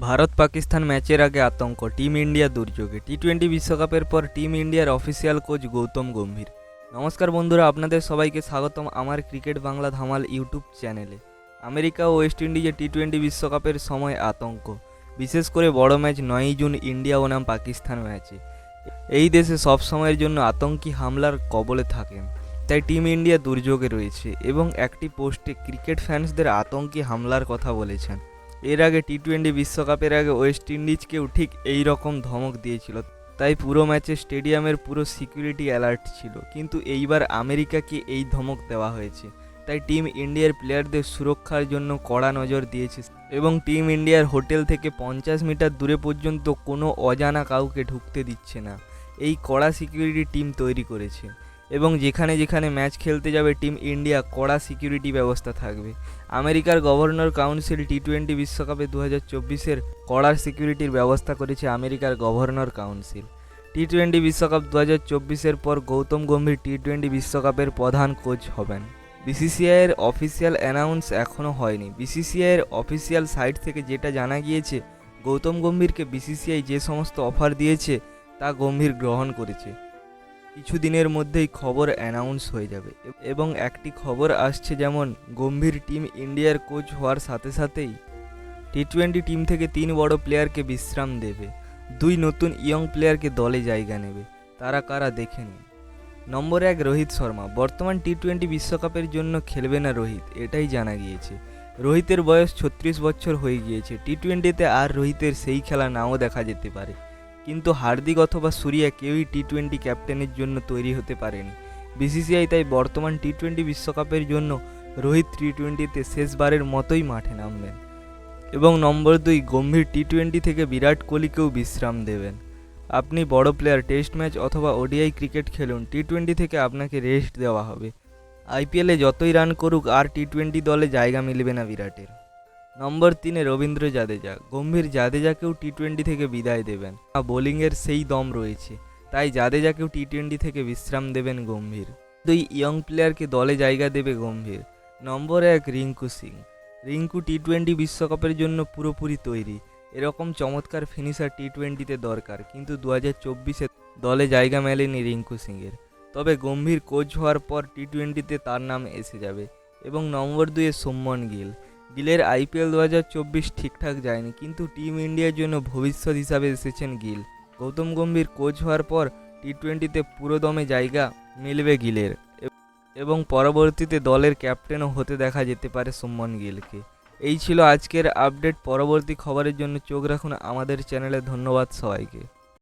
ভারত পাকিস্তান ম্যাচের আগে আতঙ্ক, টিম ইন্ডিয়া দুর্যোগে। টি-20 বিশ্বকাপের পর টিম ইন্ডিয়ার অফিসিয়াল কোচ গৌতম গম্ভীর। নমস্কার বন্ধুরা, আপনাদের সবাইকে স্বাগতম আমার ক্রিকেট বাংলা ধামাল ইউটিউব চ্যানেলে। আমেরিকা ও ওয়েস্ট ইন্ডিজে টি-20 বিশ্বকাপের সময় আতঙ্ক, বিশেষ করে বড় ম্যাচ 9 জুন ইন্ডিয়া বনাম পাকিস্তান ম্যাচে। এই দেশে সব সময়ের জন্য আতঙ্কী হামলার কবলে থাকেন, তাই টিম ইন্ডিয়া দুর্যোগে রয়েছে এবং একটি পোস্টে ক্রিকেট ফ্যান্সদের আতঙ্কী হামলার কথা বলেছেন। এর আগে টি-20 বিশ্বকাপের আগে ওয়েস্ট ইন্ডিজকেও ঠিক এই রকম ধমক দিয়েছিল, তাই পুরো ম্যাচে স্টেডিয়ামের পুরো সিকিউরিটি অ্যালার্ট ছিল। কিন্তু এইবার আমেরিকাকে এই ধমক দেওয়া হয়েছে, তাই টিম ইন্ডিয়ার প্লেয়ারদের সুরক্ষার জন্য কড়া নজর দিয়েছে এবং টিম ইন্ডিয়ার হোটেল থেকে 50 মিটার দূরে পর্যন্ত কোনো অজানা কাউকে ঢুকতে দিচ্ছে না। এই কড়া সিকিউরিটি টিম তৈরি করেছে এবং যেখানে যেখানে ম্যাচ খেলতে যাবে টিম ইন্ডিয়া কড়া সিকিউরিটি ব্যবস্থা থাকবে। আমেরিকার গভর্নর কাউন্সিল টি-20 বিশ্বকাপে 2024-এর কড়া সিকিউরিটির ব্যবস্থা করেছে আমেরিকার গভর্নর কাউন্সিল। টি-20 বিশ্বকাপ 2024-এর পর গৌতম গম্ভীর টি-20 বিশ্বকাপের প্রধান কোচ হবেন। বিসিসিআইয়ের অফিসিয়াল অ্যানাউন্স এখনও হয়নি। বিসিসিআইয়ের অফিসিয়াল সাইট থেকে যেটা জানা গিয়েছে, গৌতম গম্ভীরকে বিসিসিআই যে সমস্ত অফার দিয়েছে তা গম্ভীর গ্রহণ করেছে। কিছুদিনের মধ্যেই খবর অ্যানাউন্স হয়ে যাবে এবং একটি খবর আসছে, যেমন গম্ভীর টিম ইন্ডিয়ার কোচ হওয়ার সাথে সাথেই টি-20 টিম থেকে 3 বড় প্লেয়ারকে বিশ্রাম দেবে, 2 নতুন ইয়ং প্লেয়ারকে দলে জায়গা নেবে। তারা কারা দেখে নিন। নম্বর 1, রোহিত শর্মা। বর্তমান টি-20 বিশ্বকাপের জন্য খেলবে না রোহিত, এটাই জানা গিয়েছে। রোহিতের বয়স 36 বছর হয়ে গিয়েছে। টি-20তে আর রোহিতের সেই খেলা নাও দেখা যেতে পারে, কিন্তু হার্দিক অথবা সূর্যা কেউই টি-20 ক্যাপ্টেনের জন্য তৈরি হতে পারেনি। বিসিসিআই তাই বর্তমান টি-20 বিশ্বকাপের জন্য রোহিত টি-20তে শেষবারের মতোই মাঠে নামবেন। এবং নম্বর 2, গম্ভীর টি-20 থেকে বিরাট কোহলিকেও বিশ্রাম দেবেন। আপনি বড় প্লেয়ার, টেস্ট ম্যাচ অথবা ওডিআই ক্রিকেট খেলুন, টি-20 থেকে আপনাকে রেস্ট দেওয়া হবে। আইপিএলে যতই রান করুক আর টি-20 দলে জায়গা মিলবে না বিরাটের। নম্বর 3, রবীন্দ্র জাদেজা। গম্ভীর জাদেজাকেও টি-20 থেকে বিদায় দেবেন। বোলিংয়ের সেই দম রয়েছে, তাই জাদেজাকেও টি-20 থেকে বিশ্রাম দেবেন গম্ভীর। 2 ইয়ং প্লেয়ারকে দলে জায়গা দেবে গম্ভীর। নম্বর 1, রিঙ্কু সিং। রিঙ্কু টি-20 বিশ্বকাপের জন্য পুরোপুরি তৈরি। এরকম চমৎকার ফিনিশার টি-20তে দরকার, কিন্তু 2024-এ দলে জায়গা মেলেনি রিঙ্কু সিংয়ের। তবে গম্ভীর কোচ হওয়ার পর টি-20তে তার নাম এসে যাবে। এবং নম্বর 2, শুভমন গিল। গিলের আইপিএল 2024 ঠিকঠাক যায়নি, কিন্তু টিম ইন্ডিয়ার জন্য ভবিষ্যৎ হিসাবে এসেছেন গিল। গৌতম গম্ভীর কোচ হওয়ার পর টি-20তে পুরোদমে জায়গা মিলবে গিলের এবং পরবর্তীতে দলের ক্যাপ্টেনও হতে দেখা যেতে পারে শুভমন গিলকে। এই ছিল আজকের আপডেট। পরবর্তী খবরের জন্য চোখ রাখুন আমাদের চ্যানেলে। ধন্যবাদ সবাইকে।